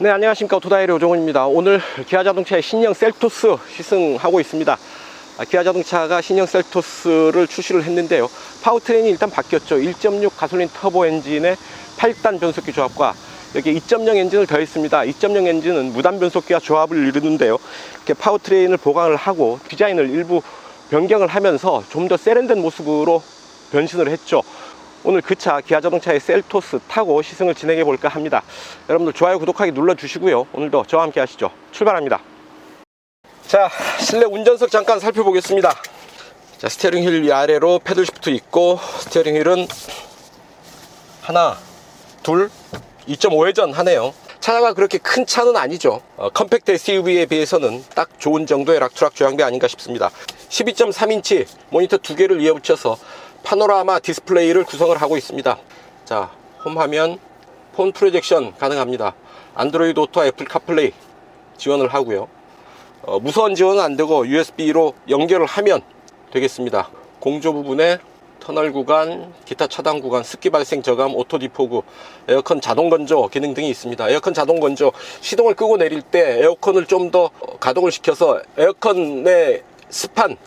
네, 안녕하십니까. 오토다이리 오종훈입니다. 오늘 기아자동차의 신형 셀토스 시승하고 있습니다. 기아자동차가 신형 셀토스를 출시를 했는데요, 파워트레인이 일단 바뀌었죠. 1.6 가솔린 터보 엔진의 8단 변속기 조합과 여기 2.0 엔진을 더했습니다. 2.0 엔진은 무단 변속기와 조합을 이루는데요, 이렇게 파워트레인을 보강을 하고 디자인을 일부 변경을 하면서 좀 더 세련된 모습으로 변신을 했죠. 오늘 그 차 기아자동차의 셀토스 타고 시승을 진행해 볼까 합니다. 여러분들 좋아요, 구독하기 눌러주시고요. 오늘도 저와 함께 하시죠. 출발합니다. 자, 실내 운전석 잠깐 살펴보겠습니다. 자, 스티어링 휠 위아래로 패들 시프트 있고, 스티어링 휠은 하나, 둘, 2.5회전 하네요. 차가 그렇게 큰 차는 아니죠. 컴팩트 SUV에 비해서는 딱 좋은 정도의 락투락 조향비 아닌가 싶습니다. 12.3인치 모니터 2개를 이어붙여서 파노라마 디스플레이를 구성을 하고 있습니다. 자, 홈 화면 폰 프로젝션 가능합니다. 안드로이드 오토와 애플 카플레이 지원을 하고요. 무선 지원은 안되고 USB로 연결을 하면 되겠습니다. 공조 부분에 터널 구간, 기타 차단 구간, 습기 발생 저감, 오토 디포그, 에어컨 자동 건조 기능 등이 있습니다. 에어컨 자동 건조, 시동을 끄고 내릴 때 에어컨을 좀 더 가동을 시켜서 에어컨의 습한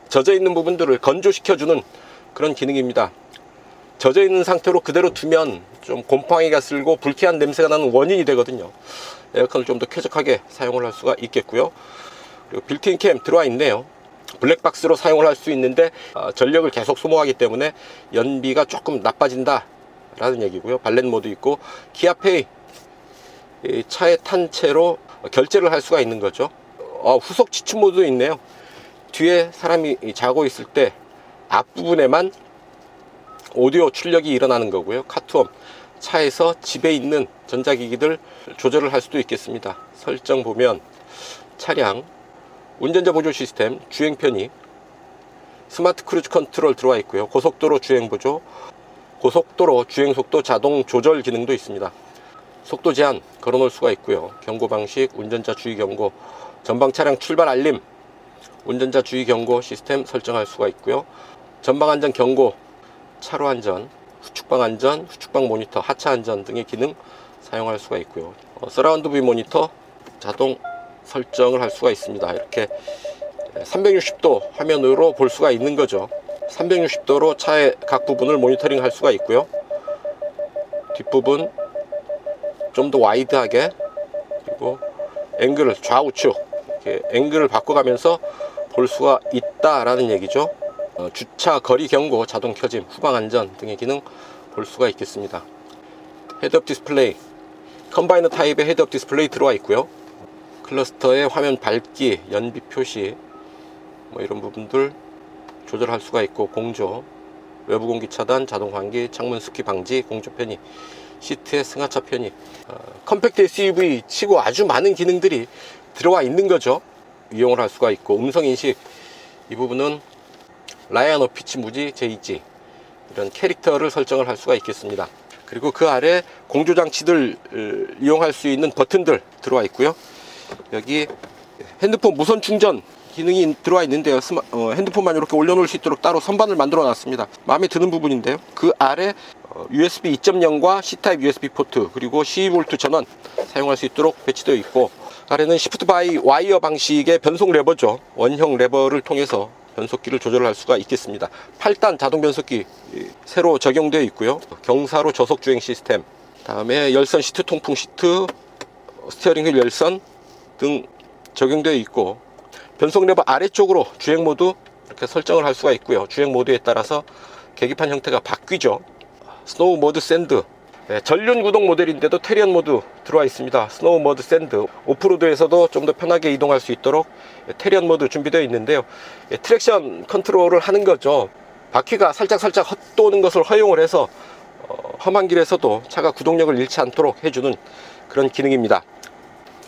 젖어 있는 부분들을 건조시켜주는 그런 기능입니다. 젖어 있는 상태로 그대로 두면 좀 곰팡이가 쓸고 불쾌한 냄새가 나는 원인이 되거든요. 에어컨을 좀 더 쾌적하게 사용을 할 수가 있겠고요. 그리고 빌트인 캠 들어와 있네요. 블랙박스로 사용을 할 수 있는데 전력을 계속 소모하기 때문에 연비가 조금 나빠진다 라는 얘기고요. 발렛 모드 있고, 기아페이 차에 탄 채로 결제를 할 수가 있는 거죠. 후속 지침 모드도 있네요. 뒤에 사람이 자고 있을 때 앞부분에만 오디오 출력이 일어나는 거고요. 카투엄, 차에서 집에 있는 전자기기들 조절을 할 수도 있겠습니다. 설정 보면 차량 운전자 보조 시스템, 주행 편의, 스마트 크루즈 컨트롤 들어와 있고요. 고속도로 주행 보조, 고속도로 주행 속도 자동 조절 기능도 있습니다. 속도 제한 걸어 놓을 수가 있고요. 경고 방식, 운전자 주의 경고, 전방 차량 출발 알림, 운전자 주의 경고 시스템 설정할 수가 있고요. 전방 안전 경고, 차로 안전, 후측방 안전, 후측방 모니터, 하차 안전 등의 기능 사용할 수가 있고요. 서라운드 뷰 모니터 자동 설정을 할 수가 있습니다. 이렇게 360도 화면으로 볼 수가 있는 거죠. 360도로 차의 각 부분을 모니터링 할 수가 있고요. 뒷부분 좀 더 와이드하게, 그리고 앵글을 좌우측 이렇게 앵글을 바꿔가면서 볼 수가 있다라는 얘기죠. 주차 거리 경고 자동 켜짐, 후방 안전 등의 기능 볼 수가 있겠습니다. 헤드업 디스플레이, 컴바이너 타입의 헤드업 디스플레이 들어와 있고요. 클러스터의 화면 밝기, 연비 표시 이런 부분들 조절할 수가 있고, 공조, 외부 공기 차단, 자동 환기, 창문 습기 방지, 공조 편의, 시트의 승하차 편의, 컴팩트 SUV 치고 아주 많은 기능들이 들어와 있는 거죠. 이용을 할 수가 있고, 음성 인식 이 부분은 라이언 어피치 무지 제2지 이런 캐릭터를 설정을 할 수가 있겠습니다. 그리고 그 아래 공조 장치들 이용할 수 있는 버튼들 들어와 있고요. 여기 핸드폰 무선 충전 기능이 들어와 있는데요, 핸드폰만 이렇게 올려놓을 수 있도록 따로 선반을 만들어 놨습니다. 마음에 드는 부분인데요. 그 아래 USB 2.0과 C타입 USB 포트, 그리고 12V 전원 사용할 수 있도록 배치되어 있고, 아래는 시프트 바이 와이어 방식의 변속 레버죠. 원형 레버를 통해서 변속기를 조절할 수가 있겠습니다. 8단 자동 변속기 새로 적용되어 있고요. 경사로 저속 주행 시스템, 다음에 열선 시트, 통풍 시트, 스티어링 휠 열선 등 적용되어 있고, 변속 레버 아래쪽으로 주행 모드 이렇게 설정을 할 수가 있고요. 주행 모드에 따라서 계기판 형태가 바뀌죠. 스노우 모드 샌드, 전륜 구동 모델인데도 테리언 모드 들어와 있습니다. 스노우 모드 샌드, 오프로드에서도 좀 더 편하게 이동할 수 있도록 테리언 모드 준비되어 있는데요, 트랙션 컨트롤을 하는 거죠. 바퀴가 살짝 헛도는 것을 허용을 해서 험한 길에서도 차가 구동력을 잃지 않도록 해주는 그런 기능입니다.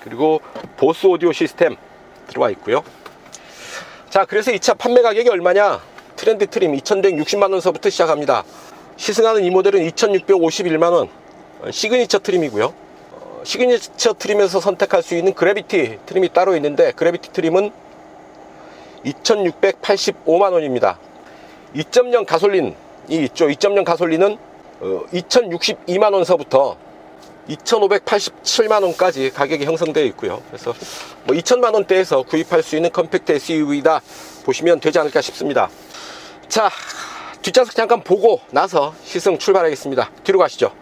그리고 보스 오디오 시스템 들어와 있고요. 자, 그래서 이 차 판매 가격이 얼마냐? 트렌드 트림 2160만원 서부터 시작합니다. 시승하는 이 모델은 2651만원 시그니처 트림이고요. 시그니처 트림에서 선택할 수 있는 그래비티 트림이 따로 있는데, 그래비티 트림은 2685만원입니다 2.0 가솔린이 있죠. 2.0 가솔린은 2062만원 서부터 2,587만원까지 가격이 형성되어 있고요. 그래서 뭐 2천만원대에서 구입할 수 있는 컴팩트 SUV다 보시면 되지 않을까 싶습니다. 자, 뒷좌석 잠깐 보고 나서 시승 출발하겠습니다. 뒤로 가시죠.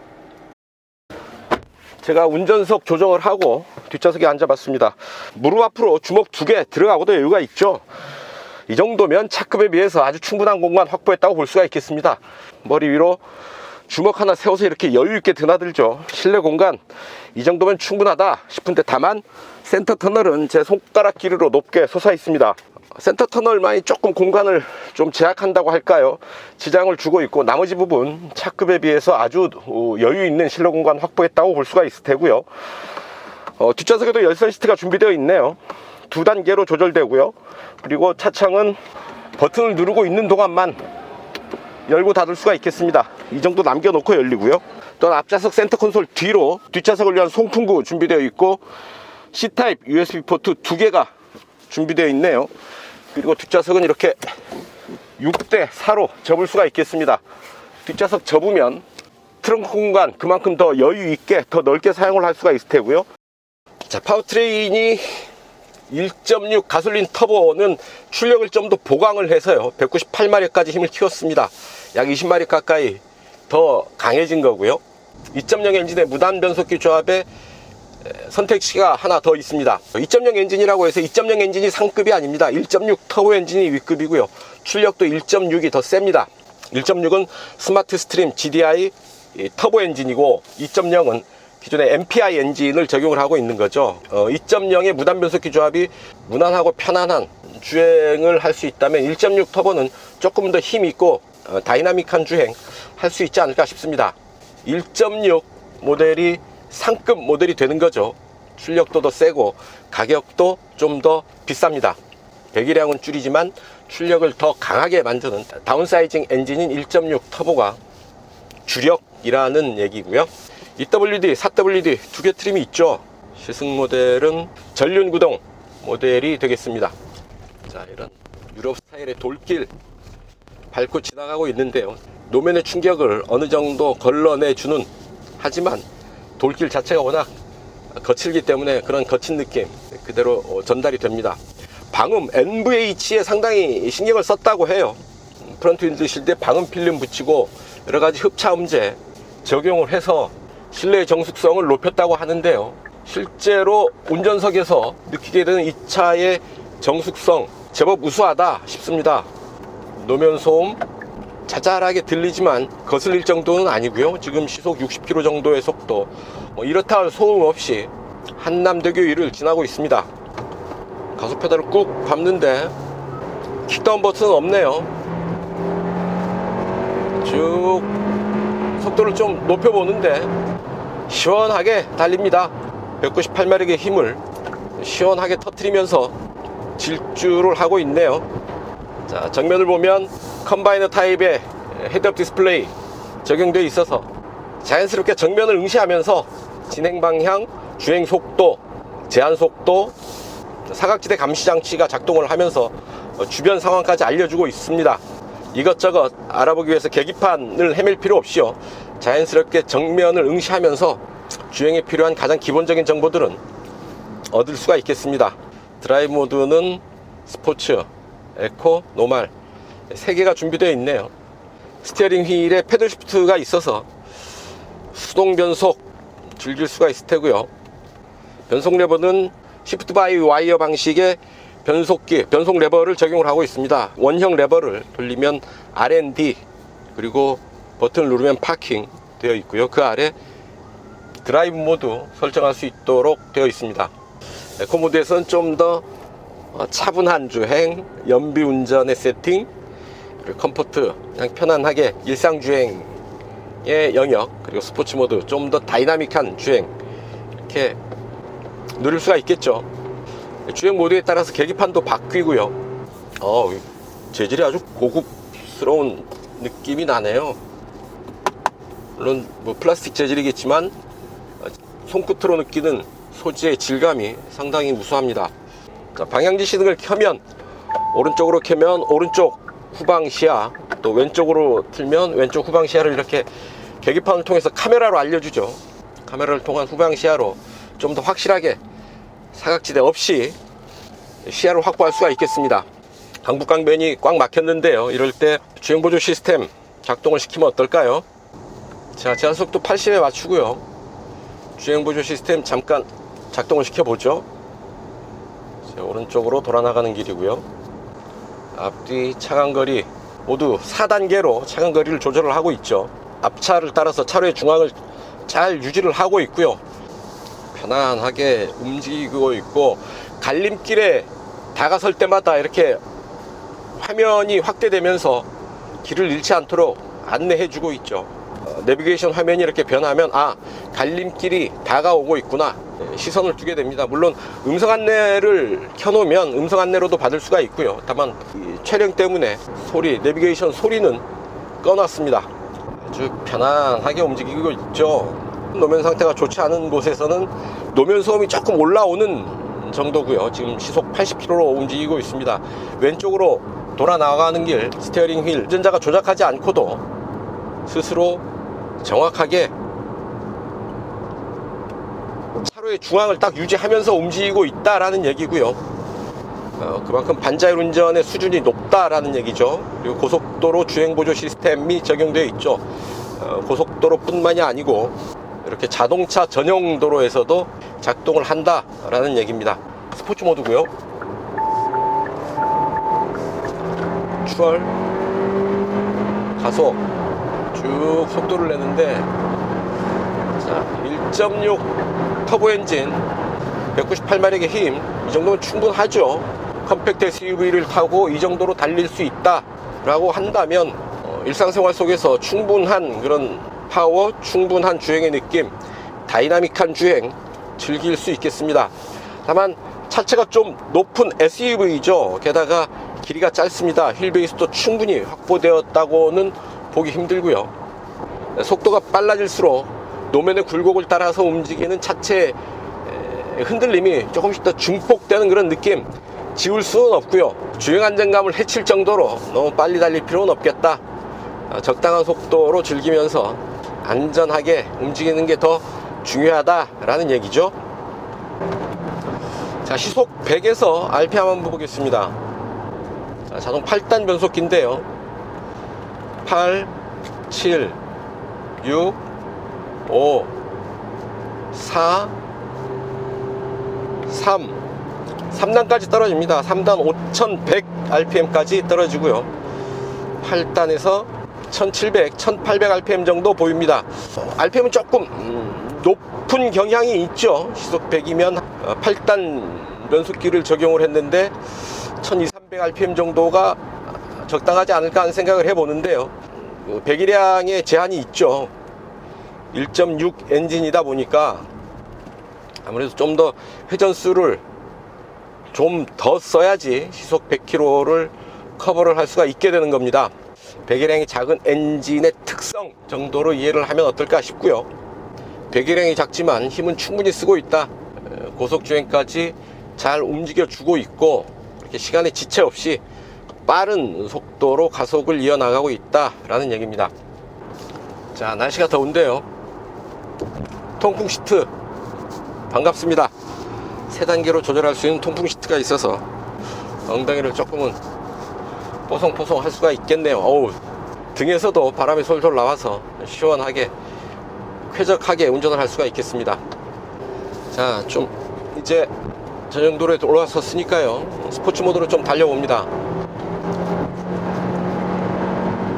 제가 운전석 조정을 하고 뒷좌석에 앉아봤습니다. 무릎 앞으로 주먹 2개 들어가고도 여유가 있죠. 이 정도면 차급에 비해서 아주 충분한 공간 확보했다고 볼 수가 있겠습니다. 머리 위로 주먹 하나 세워서 이렇게 여유있게 드나들죠. 실내 공간 이 정도면 충분하다 싶은데, 다만 센터 터널은 제 손가락 길이로 높게 솟아 있습니다. 센터 터널만이 조금 공간을 좀 제약한다고 할까요? 지장을 주고 있고, 나머지 부분 차급에 비해서 아주 여유 있는 실내 공간 확보했다고 볼 수가 있을 테고요. 뒷좌석에도 열선 시트가 준비되어 있네요. 2단계로 조절되고요. 그리고 차창은 버튼을 누르고 있는 동안만 열고 닫을 수가 있겠습니다. 이 정도 남겨놓고 열리고요. 또 앞좌석 센터 콘솔 뒤로 뒷좌석을 위한 송풍구 준비되어 있고, C타입 USB 포트 2개가 준비되어 있네요. 그리고 뒷좌석은 이렇게 6대4로 접을 수가 있겠습니다. 뒷좌석 접으면 트렁크 공간 그만큼 더 여유 있게 더 넓게 사용을 할 수가 있을 테고요. 자, 파워트레인이 1.6 가솔린 터보는 출력을 좀 더 보강을 해서요, 198마력까지 힘을 키웠습니다. 약 20마력 가까이 더 강해진 거고요. 2.0 엔진의 무단 변속기 조합에 선택지가 하나 더 있습니다. 2.0 엔진이라고 해서 2.0 엔진이 상급이 아닙니다. 1.6 터보 엔진이 윗급이고요. 출력도 1.6이 더 셉니다. 1.6은 스마트 스트림 GDI 터보 엔진이고, 2.0은 기존의 MPI 엔진을 적용을 하고 있는 거죠. 2.0의 무단 변속기 조합이 무난하고 편안한 주행을 할 수 있다면 1.6 터보는 조금 더 힘 있고 다이나믹한 주행 할 수 있지 않을까 싶습니다. 1.6 모델이 상급 모델이 되는 거죠. 출력도 더 세고 가격도 좀 더 비쌉니다. 배기량은 줄이지만 출력을 더 강하게 만드는 다운사이징 엔진인 1.6 터보가 주력이라는 얘기고요. EWD, 4WD 2개 트림이 있죠. 시승 모델은 전륜 구동 모델이 되겠습니다. 자, 이런 유럽 스타일의 돌길 밟고 지나가고 있는데요, 노면의 충격을 어느 정도 걸러내주는, 하지만 돌길 자체가 워낙 거칠기 때문에 그런 거친 느낌 그대로 전달이 됩니다. 방음 NVH에 상당히 신경을 썼다고 해요. 프런트 윈드실드에 방음 필름 붙이고 여러가지 흡차음제 적용을 해서 실내 정숙성을 높였다고 하는데요, 실제로 운전석에서 느끼게 되는 이 차의 정숙성 제법 우수하다 싶습니다. 노면 소음 자잘하게 들리지만 거슬릴 정도는 아니고요. 지금 시속 60km 정도의 속도, 이렇다 할 소음 없이 한남대교 위를 지나고 있습니다. 가속 페달을 꾹 밟는데 킥다운 버튼은 없네요. 쭉 속도를 좀 높여보는데 시원하게 달립니다. 198마력의 힘을 시원하게 터뜨리면서 질주를 하고 있네요. 자, 정면을 보면 컴바이너 타입의 헤드업 디스플레이 적용되어 있어서 자연스럽게 정면을 응시하면서 진행 방향, 주행 속도, 제한 속도, 사각지대 감시 장치가 작동을 하면서 주변 상황까지 알려주고 있습니다. 이것저것 알아보기 위해서 계기판을 헤맬 필요 없이요, 자연스럽게 정면을 응시하면서 주행에 필요한 가장 기본적인 정보들은 얻을 수가 있겠습니다. 드라이브 모드는 스포츠, 에코, 노말 3개가 준비되어 있네요. 스티어링 휠에 패들 시프트가 있어서 수동 변속 즐길 수가 있을 테고요. 변속 레버는 시프트 바이 와이어 방식의 변속기, 변속 레버를 적용을 하고 있습니다. 원형 레버를 돌리면 R&D, 그리고 버튼을 누르면 파킹 되어 있고요. 그 아래 드라이브 모드 설정할 수 있도록 되어 있습니다. 에코 모드에서는 좀 더 차분한 주행, 연비 운전의 세팅, 그리고 컴포트, 그냥 편안하게 일상 주행의 영역, 그리고 스포츠 모드, 좀 더 다이나믹한 주행 이렇게 누릴 수가 있겠죠. 주행 모드에 따라서 계기판도 바뀌고요. 재질이 아주 고급스러운 느낌이 나네요. 물론 뭐 플라스틱 재질이겠지만 손끝으로 느끼는 소재의 질감이 상당히 우수합니다. 자, 방향지 시등을 켜면 오른쪽으로 켜면 오른쪽 후방 시야, 또 왼쪽으로 틀면 왼쪽 후방 시야를 이렇게 계기판을 통해서 카메라로 알려주죠. 카메라를 통한 후방 시야로 좀 더 확실하게 사각지대 없이 시야를 확보할 수가 있겠습니다. 강북강변이 꽉 막혔는데요. 이럴 때 주행보조 시스템 작동을 시키면 어떨까요? 자, 제한속도 80에 맞추고요. 주행보조 시스템 잠깐 작동을 시켜보죠. 자, 오른쪽으로 돌아 나가는 길이고요. 앞뒤 차간거리 모두 4단계로 차간거리를 조절을 하고 있죠. 앞차를 따라서 차로의 중앙을 잘 유지를 하고 있고요. 편안하게 움직이고 있고, 갈림길에 다가설 때마다 이렇게 화면이 확대되면서 길을 잃지 않도록 안내해 주고 있죠. 내비게이션 화면이 이렇게 변하면 갈림길이 다가오고 있구나, 시선을 두게 됩니다. 물론 음성 안내를 켜놓으면 음성 안내로도 받을 수가 있고요. 다만 촬영 때문에 내비게이션 소리는 꺼놨습니다. 아주 편안하게 움직이고 있죠. 노면 상태가 좋지 않은 곳에서는 노면 소음이 조금 올라오는 정도고요. 지금 시속 80km로 움직이고 있습니다. 왼쪽으로 돌아 나가는 길, 스티어링 휠 운전자가 조작하지 않고도 스스로 정확하게 차로의 중앙을 딱 유지하면서 움직이고 있다라는 얘기고요. 그만큼 반자율 운전의 수준이 높다라는 얘기죠. 그리고 고속도로 주행보조 시스템이 적용되어 있죠. 고속도로뿐만이 아니고 이렇게 자동차 전용 도로에서도 작동을 한다라는 얘기입니다. 스포츠 모드고요. 추월, 가속 쭉 속도를 내는데, 자, 1.6 터보 엔진 198마력의 힘, 이 정도면 충분하죠. 컴팩트 SUV를 타고 이 정도로 달릴 수 있다 라고 한다면 일상생활 속에서 충분한 그런 파워, 충분한 주행의 느낌, 다이나믹한 주행 즐길 수 있겠습니다. 다만 차체가 좀 높은 SUV죠. 게다가 길이가 짧습니다. 휠베이스도 충분히 확보되었다고는 보기 힘들고요. 속도가 빨라질수록 노면의 굴곡을 따라서 움직이는 차체의 흔들림이 조금씩 더 증폭되는 그런 느낌 지울 수는 없고요. 주행 안정감을 해칠 정도로 너무 빨리 달릴 필요는 없겠다. 적당한 속도로 즐기면서 안전하게 움직이는 게 더 중요하다라는 얘기죠. 자, 시속 100에서 RPM 한번 보겠습니다. 자, 자동 8단 변속기인데요. 8, 7, 6, 5, 4, 3단까지 떨어집니다. 3단 5100 RPM까지 떨어지고요. 8단에서 1700, 1800 RPM 정도 보입니다. RPM은 조금 높은 경향이 있죠. 시속 100이면 8단 변속기를 적용을 했는데 1200, 300 RPM 정도가 적당하지 않을까 하는 생각을 해보는데요. 배기량의 제한이 있죠. 1.6 엔진이다 보니까 아무래도 좀 더 회전수를 좀 더 써야지 시속 100km를 커버를 할 수가 있게 되는 겁니다. 배기량이 작은 엔진의 특성 정도로 이해를 하면 어떨까 싶고요. 배기량이 작지만 힘은 충분히 쓰고 있다. 고속주행까지 잘 움직여주고 있고, 이렇게 시간에 지체 없이 빠른 속도로 가속을 이어나가고 있다라는 얘기입니다. 자, 날씨가 더운데요. 통풍 시트 반갑습니다. 3단계로 조절할 수 있는 통풍 시트가 있어서 엉덩이를 조금은 뽀송뽀송 할 수가 있겠네요. 등에서도 바람이 솔솔 나와서 시원하게 쾌적하게 운전을 할 수가 있겠습니다. 자, 좀 이제 전용도로에 올라섰으니까요, 스포츠 모드로 좀 달려봅니다.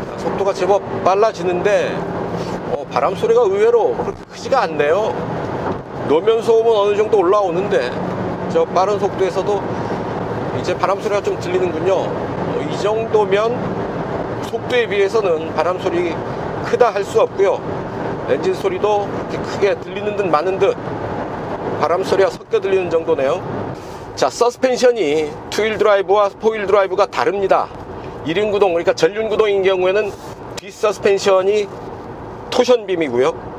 자, 속도가 제법 빨라지는데 바람 소리가 의외로 그렇게 크지가 않네요. 노면 소음은 어느 정도 올라오는데 저 빠른 속도에서도 이제 바람 소리가 좀 들리는군요. 이 정도면 속도에 비해서는 바람 소리 크다 할 수 없고요. 엔진 소리도 그렇게 크게 들리는 듯 마는 듯 바람 소리가 섞여 들리는 정도네요. 자, 서스펜션이 투휠 드라이브와 포휠 드라이브가 다릅니다. 1인 구동, 그러니까 전륜 구동인 경우에는 뒷 서스펜션이 토션빔이고요.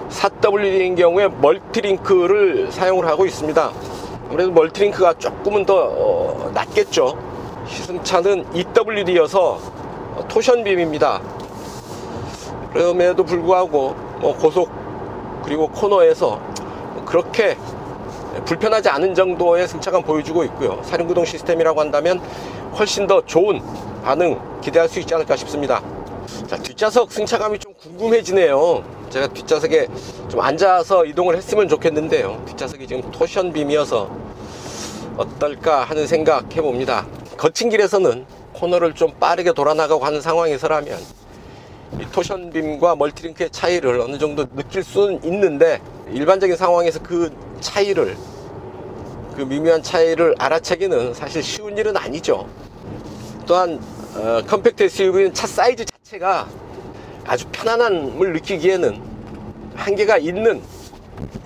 4WD인 경우에 멀티링크를 사용을 하고 있습니다. 아무래도 멀티링크가 조금은 더 낫겠죠. 시승차는 EWD여서 토션빔입니다. 그럼에도 불구하고 고속 그리고 코너에서 그렇게 불편하지 않은 정도의 승차감 보여주고 있고요. 사륜구동 시스템이라고 한다면 훨씬 더 좋은 반응 기대할 수 있지 않을까 싶습니다. 자, 뒷좌석 승차감이 좀 궁금해지네요. 제가 뒷좌석에 좀 앉아서 이동을 했으면 좋겠는데요. 뒷좌석이 지금 토션빔이어서 어떨까 하는 생각 해봅니다. 거친 길에서는 코너를 좀 빠르게 돌아나가고 하는 상황에서라면 이 토션빔과 멀티링크의 차이를 어느 정도 느낄 수는 있는데, 일반적인 상황에서 그 차이를, 그 미묘한 차이를 알아채기는 사실 쉬운 일은 아니죠. 또한 컴팩트 SUV는 차 사이즈 자체가 아주 편안함을 느끼기에는 한계가 있는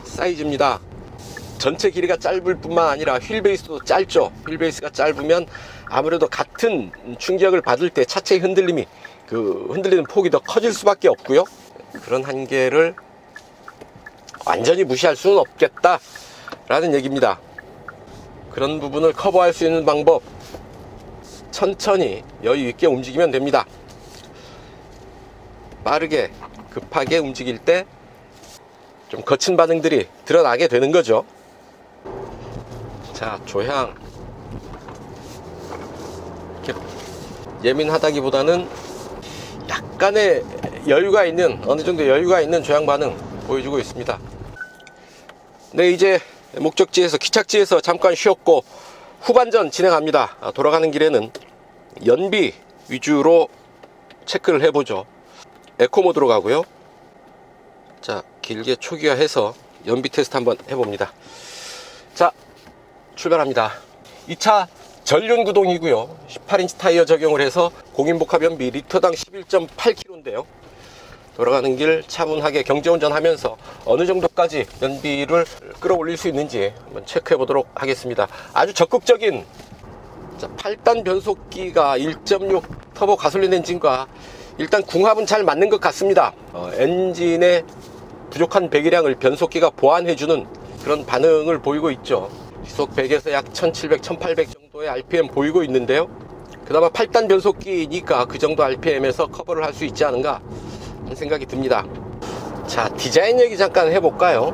사이즈입니다. 전체 길이가 짧을 뿐만 아니라 휠베이스도 짧죠. 휠베이스가 짧으면 아무래도 같은 충격을 받을 때 차체의 흔들림이, 그 흔들리는 폭이 더 커질 수밖에 없고요. 그런 한계를 완전히 무시할 수는 없겠다 라는 얘기입니다. 그런 부분을 커버할 수 있는 방법, 천천히 여유 있게 움직이면 됩니다. 빠르게 급하게 움직일 때 좀 거친 반응들이 드러나게 되는 거죠. 자, 조향 이렇게 예민하다기보다는 약간의 여유가 있는, 어느 정도 여유가 있는 조향 반응 보여주고 있습니다. 네, 이제 목적지에서, 기착지에서 잠깐 쉬었고 후반전 진행합니다. 돌아가는 길에는 연비 위주로 체크를 해보죠. 에코 모드로 가고요. 자, 길게 초기화해서 연비 테스트 한번 해봅니다. 자, 출발합니다. 이 차 전륜 구동이고요. 18인치 타이어 적용을 해서 공인복합 연비 리터당 11.8km인데요. 돌아가는 길 차분하게 경제운전 하면서 어느 정도까지 연비를 끌어올릴 수 있는지 한번 체크해 보도록 하겠습니다. 아주 적극적인 8단 변속기가 1.6 터보 가솔린 엔진과 일단 궁합은 잘 맞는 것 같습니다. 엔진의 부족한 배기량을 변속기가 보완해주는 그런 반응을 보이고 있죠. 시속 100에서 약 1700, 1800 정도의 RPM 보이고 있는데요. 그나마 8단 변속기니까 그 정도 RPM에서 커버를 할 수 있지 않은가 하는 생각이 듭니다. 자, 디자인 얘기 잠깐 해볼까요?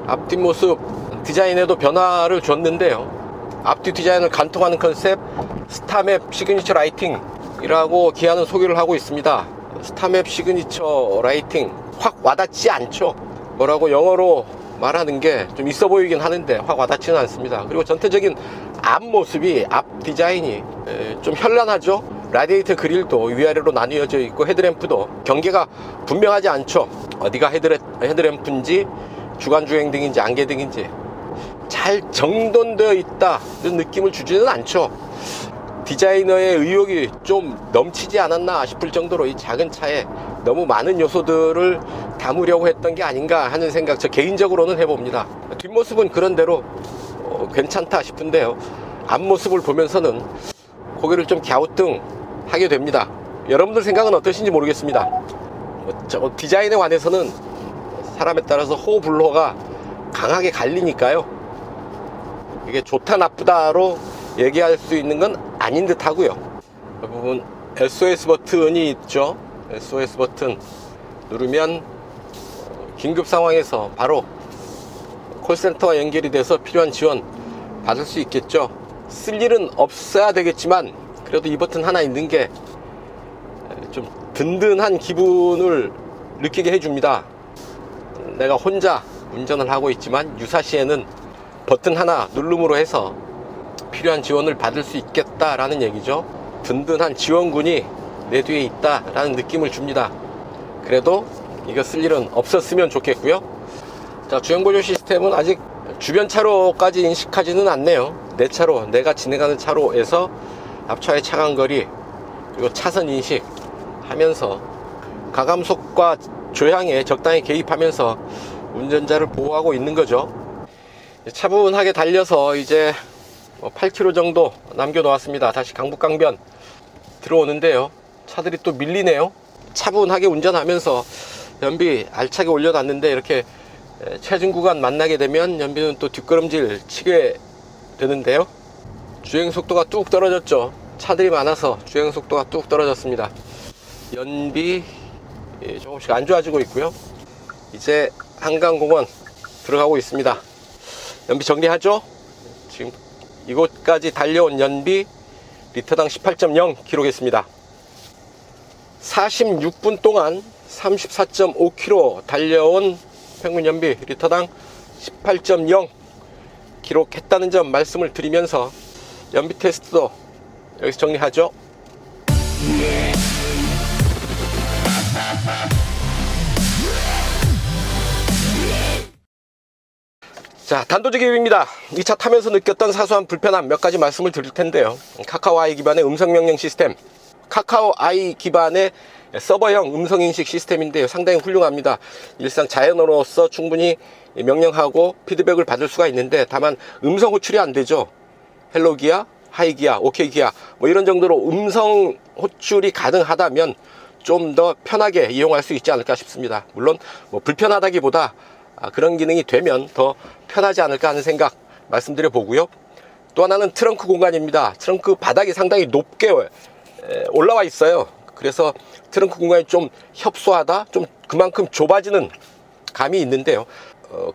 앞뒷모습 디자인에도 변화를 줬는데요. 앞뒤 디자인을 간통하는 컨셉 스타맵 시그니처 라이팅이라고 기아는 소개를 하고 있습니다. 스타맵 시그니처 라이팅 확 와닿지 않죠. 뭐라고 영어로 말하는 게 좀 있어 보이긴 하는데 확 와닿지는 않습니다. 그리고 전체적인 앞모습이, 앞 디자인이 좀 현란하죠. 라디에이터 그릴도 위아래로 나뉘어져 있고 헤드램프도 경계가 분명하지 않죠. 어디가 헤드램프인지 주간주행등인지 안개등인지 잘 정돈되어 있다 이런 느낌을 주지는 않죠. 디자이너의 의욕이 좀 넘치지 않았나 싶을 정도로 이 작은 차에 너무 많은 요소들을 담으려고 했던 게 아닌가 하는 생각 저 개인적으로는 해봅니다. 뒷모습은 그런대로 괜찮다 싶은데요. 앞모습을 보면서는 고개를 좀 갸우뚱하게 됩니다. 여러분들 생각은 어떠신지 모르겠습니다. 디자인에 관해서는 사람에 따라서 호불호가 강하게 갈리니까요. 이게 좋다 나쁘다로 얘기할 수 있는 건 아닌 듯 하고요. 이 부분 SOS 버튼이 있죠. SOS 버튼 누르면 긴급 상황에서 바로 콜센터와 연결이 돼서 필요한 지원 받을 수 있겠죠. 쓸 일은 없어야 되겠지만 그래도 이 버튼 하나 있는 게 좀 든든한 기분을 느끼게 해줍니다. 내가 혼자 운전을 하고 있지만 유사시에는 버튼 하나 누름으로 해서 필요한 지원을 받을 수 있겠다라는 얘기죠. 든든한 지원군이 내 뒤에 있다라는 느낌을 줍니다. 그래도 이거 쓸 일은 없었으면 좋겠고요. 자, 주행보조 시스템은 아직 주변 차로까지 인식하지는 않네요. 내 차로, 내가 진행하는 차로에서 앞차의 차간거리 그리고 차선 인식 하면서 가감속과 조향에 적당히 개입하면서 운전자를 보호하고 있는 거죠. 차분하게 달려서 이제 8km 정도 남겨놓았습니다. 다시 강북강변 들어오는데요. 차들이 또 밀리네요. 차분하게 운전하면서 연비 알차게 올려놨는데 이렇게 체증 구간 만나게 되면 연비는 또 뒷걸음질 치게 되는데요. 주행속도가 뚝 떨어졌죠. 차들이 많아서 주행속도가 뚝 떨어졌습니다. 연비 조금씩 안 좋아지고 있고요. 이제 한강공원 들어가고 있습니다. 연비 정리하죠? 지금 이곳까지 달려온 연비 리터당 18.0 기록했습니다. 46분 동안 34.5km 달려온 평균 연비 리터당 18.0 기록했다는 점 말씀을 드리면서 연비 테스트도 여기서 정리하죠. 자, 단도직입입니다. 이 차 타면서 느꼈던 사소한 불편함 몇 가지 말씀을 드릴 텐데요. 카카오 아이 기반의 음성 명령 시스템, 카카오 아이 기반의 서버형 음성인식 시스템인데요. 상당히 훌륭합니다. 일상 자연어로서 충분히 명령하고 피드백을 받을 수가 있는데, 다만 음성 호출이 안 되죠. 헬로 기아, 하이 기아, 오케이 기아 뭐 이런 정도로 음성 호출이 가능하다면 좀 더 편하게 이용할 수 있지 않을까 싶습니다. 물론 뭐 불편하다기보다 그런 기능이 되면 더 편하지 않을까 하는 생각 말씀드려 보고요. 또 하나는 트렁크 공간입니다. 트렁크 바닥이 상당히 높게 올라와 있어요. 그래서 트렁크 공간이 좀 협소하다, 좀 그만큼 좁아지는 감이 있는데요.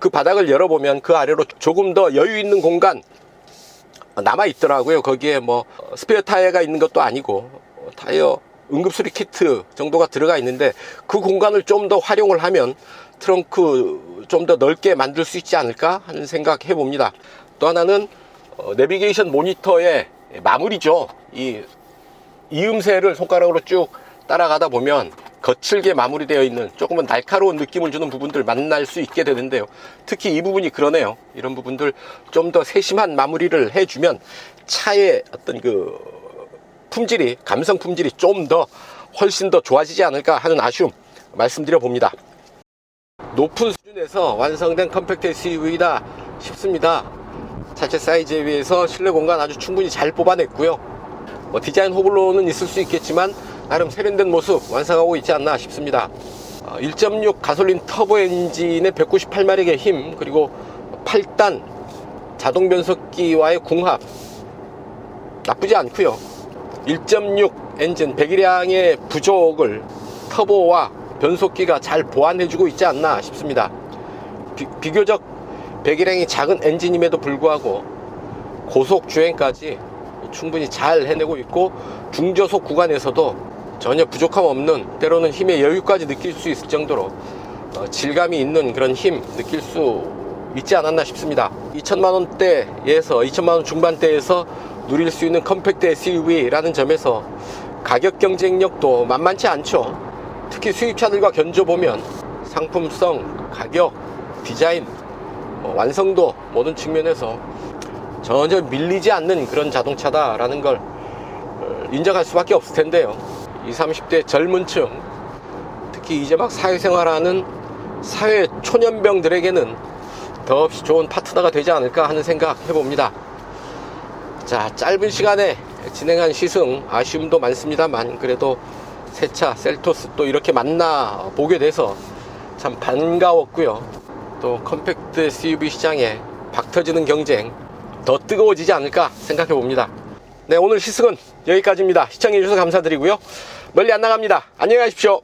그 바닥을 열어보면 그 아래로 조금 더 여유 있는 공간 남아 있더라고요. 거기에 뭐 스페어 타이어가 있는 것도 아니고 타이어 응급수리 키트 정도가 들어가 있는데, 그 공간을 좀 더 활용을 하면 트렁크 좀 더 넓게 만들 수 있지 않을까 하는 생각 해봅니다. 또 하나는 내비게이션 모니터의 마무리죠. 이 이음새를 손가락으로 쭉 따라가다 보면 거칠게 마무리되어 있는 조금은 날카로운 느낌을 주는 부분들 만날 수 있게 되는데요. 특히 이 부분이 그러네요. 이런 부분들 좀 더 세심한 마무리를 해주면 차의 어떤 그 품질이, 감성 품질이 좀 더 훨씬 더 좋아지지 않을까 하는 아쉬움 말씀드려 봅니다. 높은 수준에서 완성된 컴팩트 SUV이다 싶습니다. 차체 사이즈에 비해서 실내 공간 아주 충분히 잘 뽑아냈고요. 디자인 호불호는 있을 수 있겠지만 나름 세련된 모습 완성하고 있지 않나 싶습니다. 1.6 가솔린 터보 엔진의 198마력의 힘, 그리고 8단 자동 변속기와의 궁합 나쁘지 않고요. 1.6 엔진 배기량의 부족을 터보와 변속기가 잘 보완해주고 있지 않나 싶습니다. 비교적 배기량이 작은 엔진임에도 불구하고 고속 주행까지 충분히 잘 해내고 있고, 중저속 구간에서도 전혀 부족함 없는, 때로는 힘의 여유까지 느낄 수 있을 정도로 질감이 있는 그런 힘 느낄 수 있지 않았나 싶습니다. 2천만원대에서 2천만원 중반대에서 누릴 수 있는 컴팩트 SUV라는 점에서 가격 경쟁력도 만만치 않죠. 특히 수입차들과 견줘보면 상품성, 가격, 디자인, 완성도 모든 측면에서 전혀 밀리지 않는 그런 자동차다라는 걸 인정할 수밖에 없을 텐데요. 20, 30대 젊은 층, 특히 이제 막 사회생활하는 사회 초년병들에게는 더없이 좋은 파트너가 되지 않을까 하는 생각 해봅니다. 자, 짧은 시간에 진행한 시승 아쉬움도 많습니다만, 그래도 새차 셀토스 또 이렇게 만나 보게 돼서 참 반가웠고요. 또 컴팩트 SUV 시장에 박터지는 경쟁 더 뜨거워지지 않을까 생각해 봅니다. 네, 오늘 시승은 여기까지입니다. 시청해 주셔서 감사드리고요. 멀리 안 나갑니다. 안녕히 가십시오.